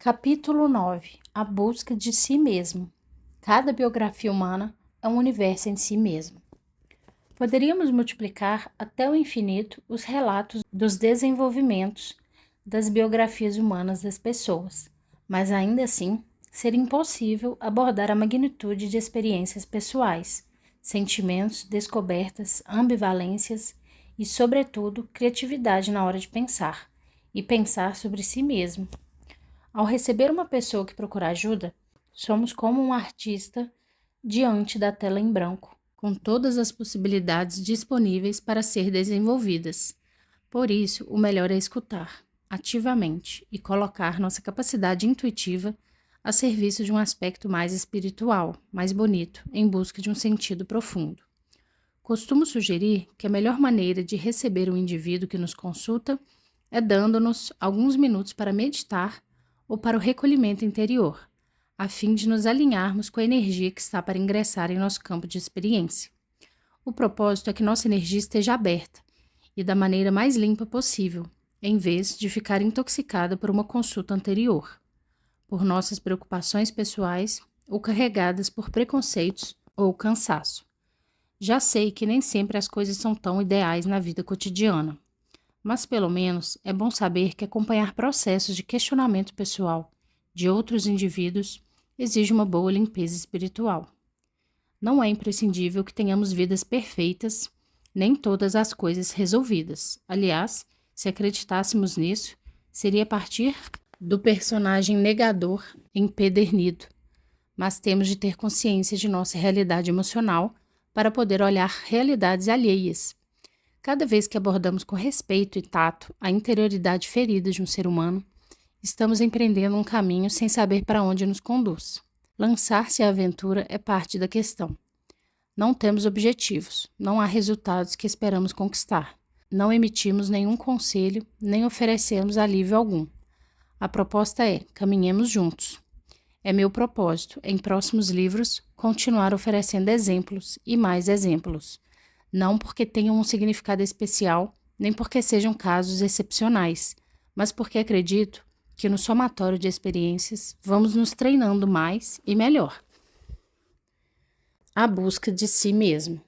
Capítulo 9. A busca de si mesmo. Cada biografia humana é um universo em si mesmo. Poderíamos multiplicar até o infinito os relatos dos desenvolvimentos das biografias humanas das pessoas, mas ainda assim seria impossível abordar a magnitude de experiências pessoais, sentimentos, descobertas, ambivalências e, sobretudo, criatividade na hora de pensar, e pensar sobre si mesmo. Ao receber uma pessoa que procura ajuda, somos como um artista diante da tela em branco, com todas as possibilidades disponíveis para ser desenvolvidas. Por isso, o melhor é escutar, ativamente, e colocar nossa capacidade intuitiva a serviço de um aspecto mais espiritual, mais bonito, em busca de um sentido profundo. Costumo sugerir que a melhor maneira de receber o indivíduo que nos consulta é dando-nos alguns minutos para meditar ou para o recolhimento interior, a fim de nos alinharmos com a energia que está para ingressar em nosso campo de experiência. O propósito é que nossa energia esteja aberta e da maneira mais limpa possível, em vez de ficar intoxicada por uma consulta anterior, por nossas preocupações pessoais ou carregadas por preconceitos ou cansaço. Já sei que nem sempre as coisas são tão ideais na vida cotidiana, mas pelo menos é bom saber que acompanhar processos de questionamento pessoal de outros indivíduos exige uma boa limpeza espiritual. Não é imprescindível que tenhamos vidas perfeitas, nem todas as coisas resolvidas. Aliás, se acreditássemos nisso, seria a partir do personagem negador empedernido. Mas temos de ter consciência de nossa realidade emocional para poder olhar realidades alheias. Cada vez que abordamos com respeito e tato a interioridade ferida de um ser humano, estamos empreendendo um caminho sem saber para onde nos conduz. Lançar-se à aventura é parte da questão. Não temos objetivos, não há resultados que esperamos conquistar. Não emitimos nenhum conselho, nem oferecemos alívio algum. A proposta é: caminhemos juntos. É meu propósito, em próximos livros, continuar oferecendo exemplos e mais exemplos. Não porque tenham um significado especial, nem porque sejam casos excepcionais, mas porque acredito que no somatório de experiências vamos nos treinando mais e melhor. A busca de si mesmo.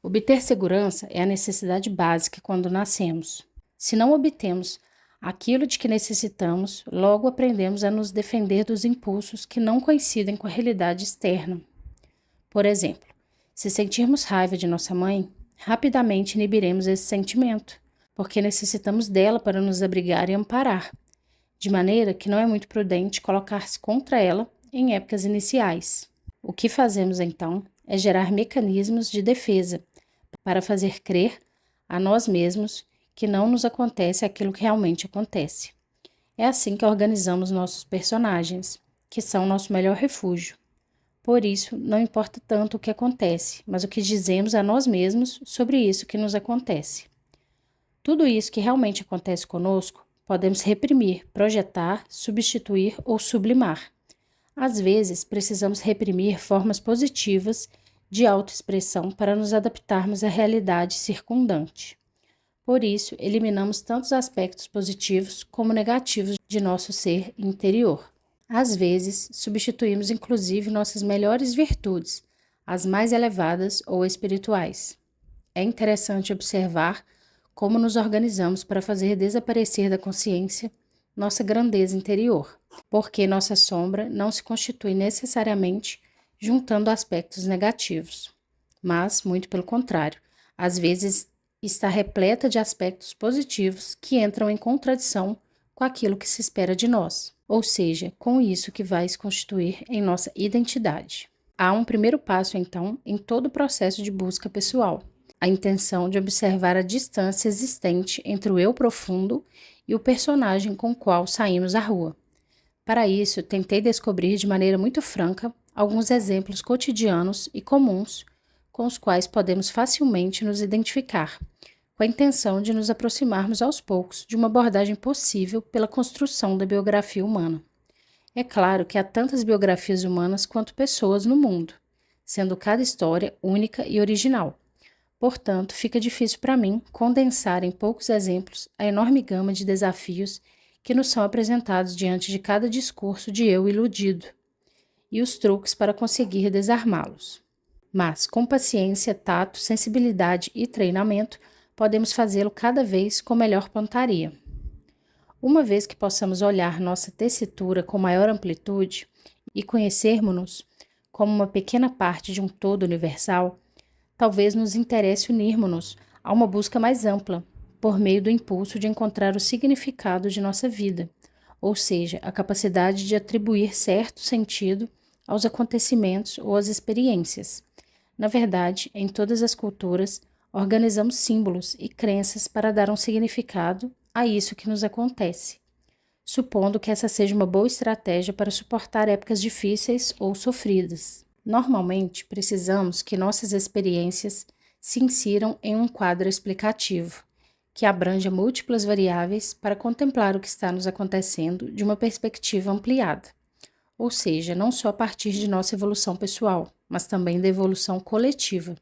Obter segurança é a necessidade básica quando nascemos. Se não obtemos aquilo de que necessitamos, logo aprendemos a nos defender dos impulsos que não coincidem com a realidade externa. Por exemplo, se sentirmos raiva de nossa mãe, rapidamente inibiremos esse sentimento, porque necessitamos dela para nos abrigar e amparar, de maneira que não é muito prudente colocar-se contra ela em épocas iniciais. O que fazemos então é gerar mecanismos de defesa para fazer crer a nós mesmos que não nos acontece aquilo que realmente acontece. É assim que organizamos nossos personagens, que são nosso melhor refúgio. Por isso, não importa tanto o que acontece, mas o que dizemos a nós mesmos sobre isso que nos acontece. Tudo isso que realmente acontece conosco, podemos reprimir, projetar, substituir ou sublimar. Às vezes, precisamos reprimir formas positivas de autoexpressão para nos adaptarmos à realidade circundante. Por isso, eliminamos tantos aspectos positivos como negativos de nosso ser interior. Às vezes, substituímos inclusive nossas melhores virtudes, as mais elevadas ou espirituais. É interessante observar como nos organizamos para fazer desaparecer da consciência nossa grandeza interior, porque nossa sombra não se constitui necessariamente juntando aspectos negativos, mas, muito pelo contrário, às vezes está repleta de aspectos positivos que entram em contradição com aquilo que se espera de nós, ou seja, com isso que vai se constituir em nossa identidade. Há um primeiro passo, então, em todo o processo de busca pessoal, a intenção de observar a distância existente entre o eu profundo e o personagem com o qual saímos à rua. Para isso, tentei descobrir de maneira muito franca alguns exemplos cotidianos e comuns com os quais podemos facilmente nos identificar, com a intenção de nos aproximarmos aos poucos de uma abordagem possível pela construção da biografia humana. É claro que há tantas biografias humanas quanto pessoas no mundo, sendo cada história única e original. Portanto, fica difícil para mim condensar em poucos exemplos a enorme gama de desafios que nos são apresentados diante de cada discurso de eu iludido e os truques para conseguir desarmá-los. Mas, com paciência, tato, sensibilidade e treinamento, podemos fazê-lo cada vez com melhor pontaria. Uma vez que possamos olhar nossa tessitura com maior amplitude e conhecermos-nos como uma pequena parte de um todo universal, talvez nos interesse unirmos-nos a uma busca mais ampla, por meio do impulso de encontrar o significado de nossa vida, ou seja, a capacidade de atribuir certo sentido aos acontecimentos ou às experiências. Na verdade, em todas as culturas, organizamos símbolos e crenças para dar um significado a isso que nos acontece, supondo que essa seja uma boa estratégia para suportar épocas difíceis ou sofridas. Normalmente, precisamos que nossas experiências se insiram em um quadro explicativo, que abranja múltiplas variáveis para contemplar o que está nos acontecendo de uma perspectiva ampliada, ou seja, não só a partir de nossa evolução pessoal, mas também da evolução coletiva.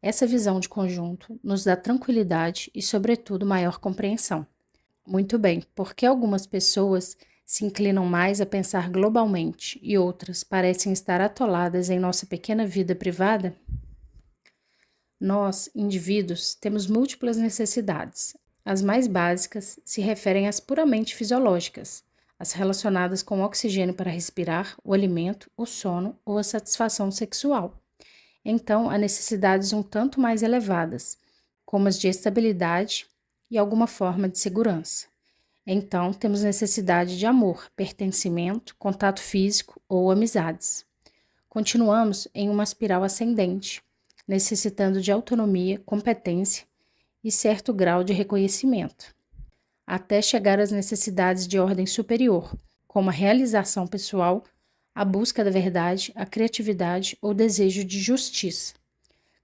Essa visão de conjunto nos dá tranquilidade e, sobretudo, maior compreensão. Muito bem, porque algumas pessoas se inclinam mais a pensar globalmente e outras parecem estar atoladas em nossa pequena vida privada? Nós, indivíduos, temos múltiplas necessidades. As mais básicas se referem às puramente fisiológicas, as relacionadas com o oxigênio para respirar, o alimento, o sono ou a satisfação sexual. Então, há necessidades um tanto mais elevadas, como as de estabilidade e alguma forma de segurança. Então, temos necessidade de amor, pertencimento, contato físico ou amizades. Continuamos em uma espiral ascendente, necessitando de autonomia, competência e certo grau de reconhecimento, até chegar às necessidades de ordem superior, como a realização pessoal, a busca da verdade, a criatividade ou desejo de justiça.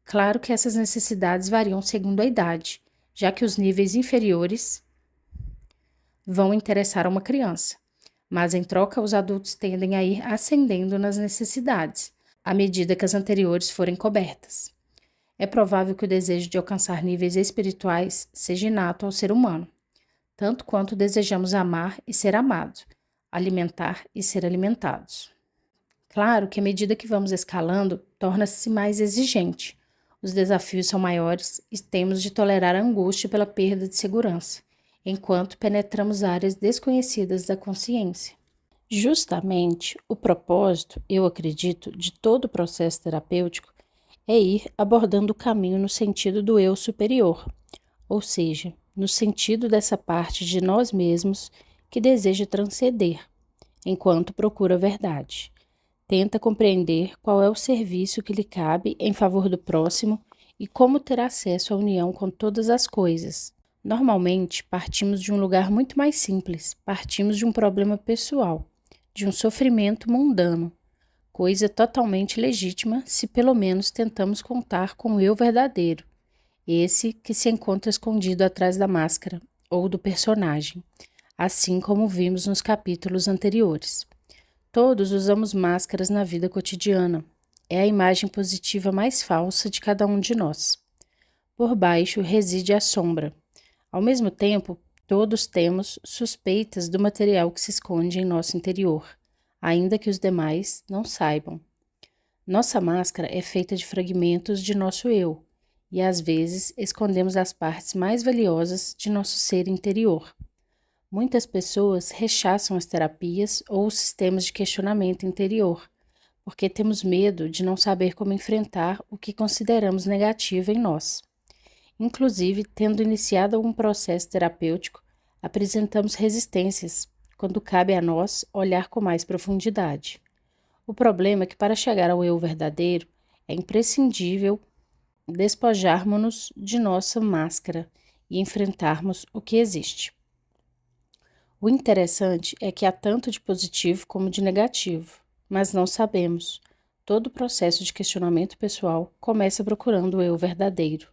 Claro que essas necessidades variam segundo a idade, já que os níveis inferiores vão interessar a uma criança, mas em troca os adultos tendem a ir ascendendo nas necessidades, à medida que as anteriores forem cobertas. É provável que o desejo de alcançar níveis espirituais seja inato ao ser humano, tanto quanto desejamos amar e ser amado, alimentar e ser alimentados. Claro que à medida que vamos escalando, torna-se mais exigente. Os desafios são maiores e temos de tolerar a angústia pela perda de segurança, enquanto penetramos áreas desconhecidas da consciência. Justamente o propósito, eu acredito, de todo o processo terapêutico é ir abordando o caminho no sentido do eu superior, ou seja, no sentido dessa parte de nós mesmos que deseja transcender, enquanto procura a verdade. Tenta compreender qual é o serviço que lhe cabe em favor do próximo e como ter acesso à união com todas as coisas. Normalmente, partimos de um lugar muito mais simples, partimos de um problema pessoal, de um sofrimento mundano, coisa totalmente legítima se pelo menos tentamos contar com o eu verdadeiro, esse que se encontra escondido atrás da máscara ou do personagem, assim como vimos nos capítulos anteriores. Todos usamos máscaras na vida cotidiana. É a imagem positiva mais falsa de cada um de nós. Por baixo reside a sombra. Ao mesmo tempo, todos temos suspeitas do material que se esconde em nosso interior, ainda que os demais não saibam. Nossa máscara é feita de fragmentos de nosso eu, e às vezes escondemos as partes mais valiosas de nosso ser interior. Muitas pessoas rechaçam as terapias ou os sistemas de questionamento interior, porque temos medo de não saber como enfrentar o que consideramos negativo em nós. Inclusive, tendo iniciado algum processo terapêutico, apresentamos resistências, quando cabe a nós olhar com mais profundidade. O problema é que para chegar ao eu verdadeiro, é imprescindível despojarmos-nos de nossa máscara e enfrentarmos o que existe. O interessante é que há tanto de positivo como de negativo, mas não sabemos. Todo o processo de questionamento pessoal começa procurando o eu verdadeiro.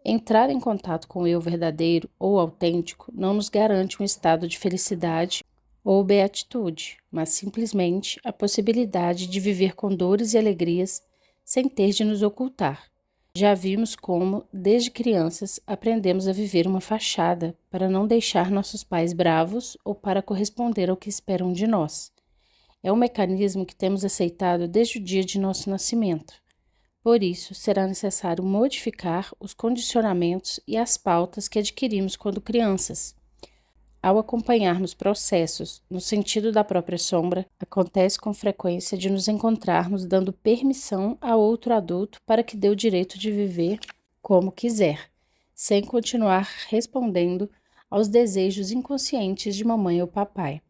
Entrar em contato com o eu verdadeiro ou autêntico não nos garante um estado de felicidade ou beatitude, mas simplesmente a possibilidade de viver com dores e alegrias sem ter de nos ocultar. Já vimos como, desde crianças, aprendemos a viver uma fachada para não deixar nossos pais bravos ou para corresponder ao que esperam de nós. É um mecanismo que temos aceitado desde o dia de nosso nascimento. Por isso, será necessário modificar os condicionamentos e as pautas que adquirimos quando crianças. Ao acompanharmos processos no sentido da própria sombra, acontece com frequência de nos encontrarmos dando permissão a outro adulto para que dê o direito de viver como quiser, sem continuar respondendo aos desejos inconscientes de mamãe ou papai.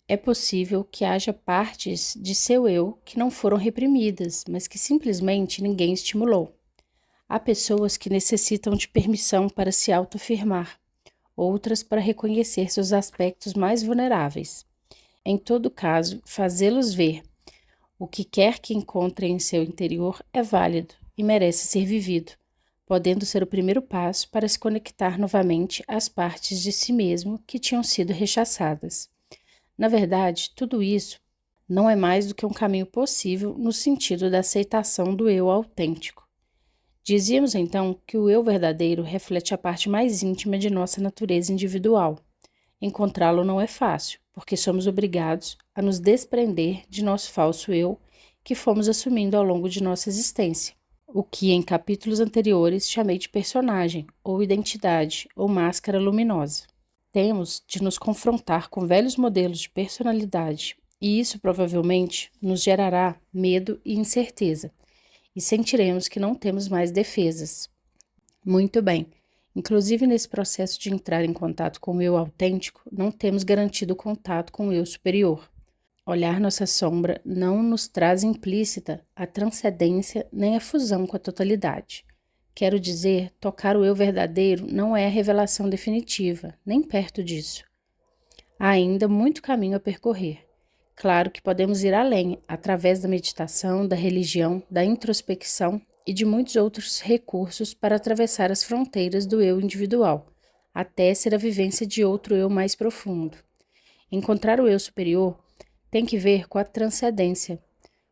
É possível que haja partes de seu eu que não foram reprimidas, mas que simplesmente ninguém estimulou. Há pessoas que necessitam de permissão para se autoafirmar, outras para reconhecer seus aspectos mais vulneráveis. Em todo caso, fazê-los ver o que quer que encontrem em seu interior é válido e merece ser vivido, podendo ser o primeiro passo para se conectar novamente às partes de si mesmo que tinham sido rechaçadas. Na verdade, tudo isso não é mais do que um caminho possível no sentido da aceitação do eu autêntico. Dizíamos então que o eu verdadeiro reflete a parte mais íntima de nossa natureza individual. Encontrá-lo não é fácil, porque somos obrigados a nos desprender de nosso falso eu que fomos assumindo ao longo de nossa existência, o que em capítulos anteriores chamei de personagem, ou identidade, ou máscara luminosa. Temos de nos confrontar com velhos modelos de personalidade, e isso provavelmente nos gerará medo e incerteza, e sentiremos que não temos mais defesas. Muito bem, inclusive nesse processo de entrar em contato com o eu autêntico, não temos garantido contato com o eu superior. Olhar nossa sombra não nos traz implícita a transcendência nem a fusão com a totalidade. Quero dizer, tocar o eu verdadeiro não é a revelação definitiva, nem perto disso. Há ainda muito caminho a percorrer. Claro que podemos ir além, através da meditação, da religião, da introspecção e de muitos outros recursos para atravessar as fronteiras do eu individual, até ser a vivência de outro eu mais profundo. Encontrar o eu superior tem que ver com a transcendência,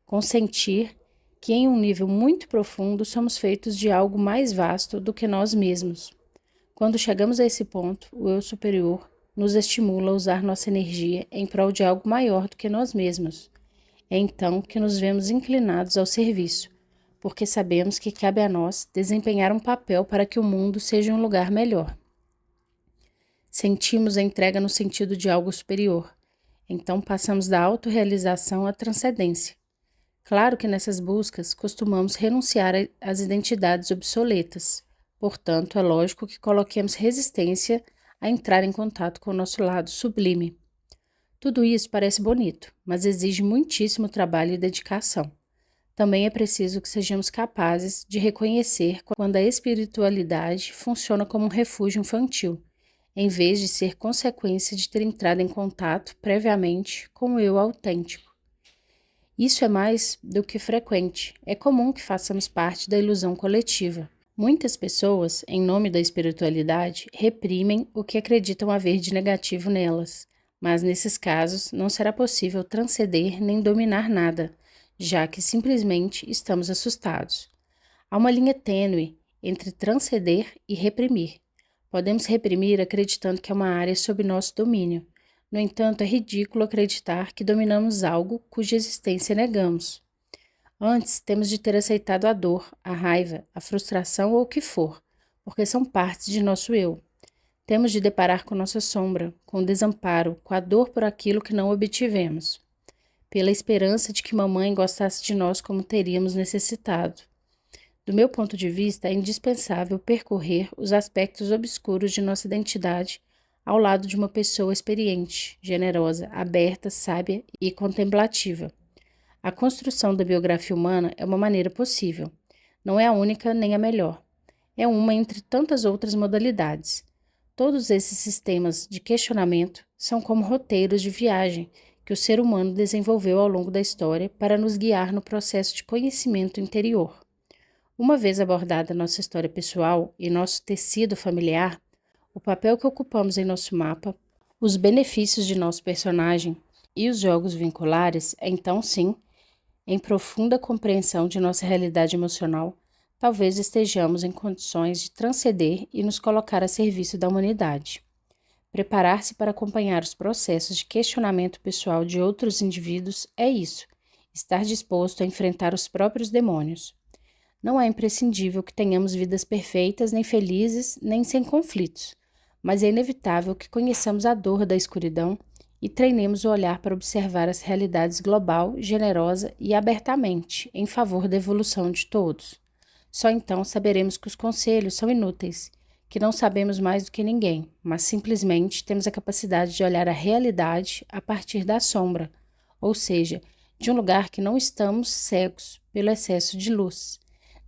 com sentir que em um nível muito profundo somos feitos de algo mais vasto do que nós mesmos. Quando chegamos a esse ponto, o eu superior nos estimula a usar nossa energia em prol de algo maior do que nós mesmos. É então que nos vemos inclinados ao serviço, porque sabemos que cabe a nós desempenhar um papel para que o mundo seja um lugar melhor. Sentimos a entrega no sentido de algo superior, então passamos da autorrealização à transcendência. Claro que nessas buscas costumamos renunciar às identidades obsoletas, portanto é lógico que coloquemos resistência a entrar em contato com o nosso lado sublime. Tudo isso parece bonito, mas exige muitíssimo trabalho e dedicação. Também é preciso que sejamos capazes de reconhecer quando a espiritualidade funciona como um refúgio infantil, em vez de ser consequência de ter entrado em contato previamente com o eu autêntico. Isso é mais do que frequente, é comum que façamos parte da ilusão coletiva. Muitas pessoas, em nome da espiritualidade, reprimem o que acreditam haver de negativo nelas, mas nesses casos não será possível transcender nem dominar nada, já que simplesmente estamos assustados. Há uma linha tênue entre transcender e reprimir. Podemos reprimir acreditando que é uma área sob nosso domínio. No entanto, é ridículo acreditar que dominamos algo cuja existência negamos. Antes, temos de ter aceitado a dor, a raiva, a frustração ou o que for, porque são partes de nosso eu. Temos de deparar com nossa sombra, com o desamparo, com a dor por aquilo que não obtivemos, pela esperança de que mamãe gostasse de nós como teríamos necessitado. Do meu ponto de vista, é indispensável percorrer os aspectos obscuros de nossa identidade ao lado de uma pessoa experiente, generosa, aberta, sábia e contemplativa. A construção da biografia humana é uma maneira possível. Não é a única nem a melhor. É uma entre tantas outras modalidades. Todos esses sistemas de questionamento são como roteiros de viagem que o ser humano desenvolveu ao longo da história para nos guiar no processo de conhecimento interior. Uma vez abordada nossa história pessoal e nosso tecido familiar, o papel que ocupamos em nosso mapa, os benefícios de nosso personagem e os jogos vinculares, então sim, em profunda compreensão de nossa realidade emocional, talvez estejamos em condições de transcender e nos colocar a serviço da humanidade. Preparar-se para acompanhar os processos de questionamento pessoal de outros indivíduos é isso, estar disposto a enfrentar os próprios demônios. Não é imprescindível que tenhamos vidas perfeitas, nem felizes, nem sem conflitos, mas é inevitável que conheçamos a dor da escuridão e treinemos o olhar para observar as realidades global, generosa e abertamente, em favor da evolução de todos. Só então saberemos que os conselhos são inúteis, que não sabemos mais do que ninguém, mas simplesmente temos a capacidade de olhar a realidade a partir da sombra, ou seja, de um lugar que não estamos cegos pelo excesso de luz,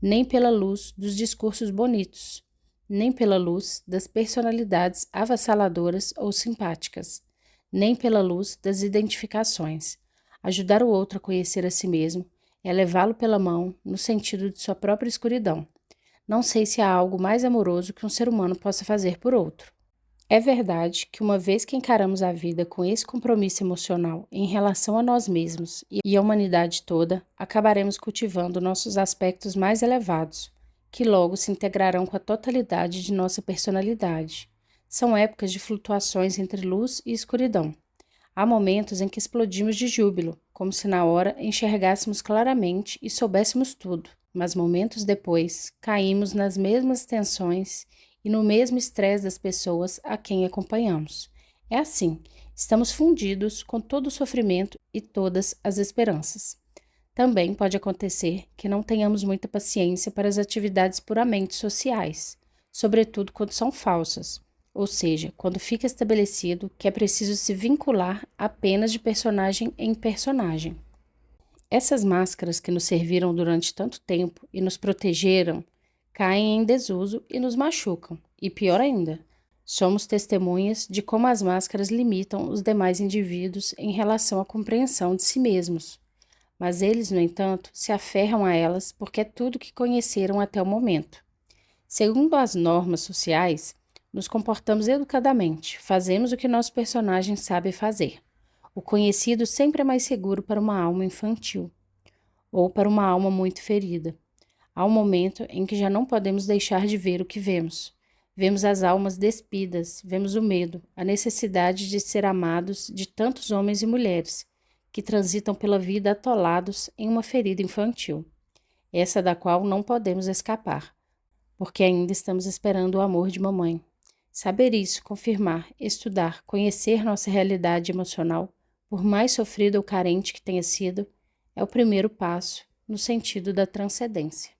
nem pela luz dos discursos bonitos, nem pela luz das personalidades avassaladoras ou simpáticas, nem pela luz das identificações. Ajudar o outro a conhecer a si mesmo é levá-lo pela mão no sentido de sua própria escuridão. Não sei se há algo mais amoroso que um ser humano possa fazer por outro. É verdade que uma vez que encaramos a vida com esse compromisso emocional em relação a nós mesmos e à humanidade toda, acabaremos cultivando nossos aspectos mais elevados, que logo se integrarão com a totalidade de nossa personalidade. São épocas de flutuações entre luz e escuridão. Há momentos em que explodimos de júbilo, como se na hora enxergássemos claramente e soubéssemos tudo, mas momentos depois caímos nas mesmas tensões e no mesmo estresse das pessoas a quem acompanhamos. É assim, estamos fundidos com todo o sofrimento e todas as esperanças. Também pode acontecer que não tenhamos muita paciência para as atividades puramente sociais, sobretudo quando são falsas. Ou seja, quando fica estabelecido que é preciso se vincular apenas de personagem em personagem. Essas máscaras que nos serviram durante tanto tempo e nos protegeram, caem em desuso e nos machucam. E pior ainda, somos testemunhas de como as máscaras limitam os demais indivíduos em relação à compreensão de si mesmos. Mas eles, no entanto, se aferram a elas porque é tudo que conheceram até o momento. Segundo as normas sociais, nos comportamos educadamente, fazemos o que nosso personagem sabe fazer. O conhecido sempre é mais seguro para uma alma infantil, ou para uma alma muito ferida. Há um momento em que já não podemos deixar de ver o que vemos. Vemos as almas despidas, vemos o medo, a necessidade de ser amados de tantos homens e mulheres, que transitam pela vida atolados em uma ferida infantil, essa da qual não podemos escapar, porque ainda estamos esperando o amor de mamãe. Saber isso, confirmar, estudar, conhecer nossa realidade emocional, por mais sofrida ou carente que tenha sido, é o primeiro passo no sentido da transcendência.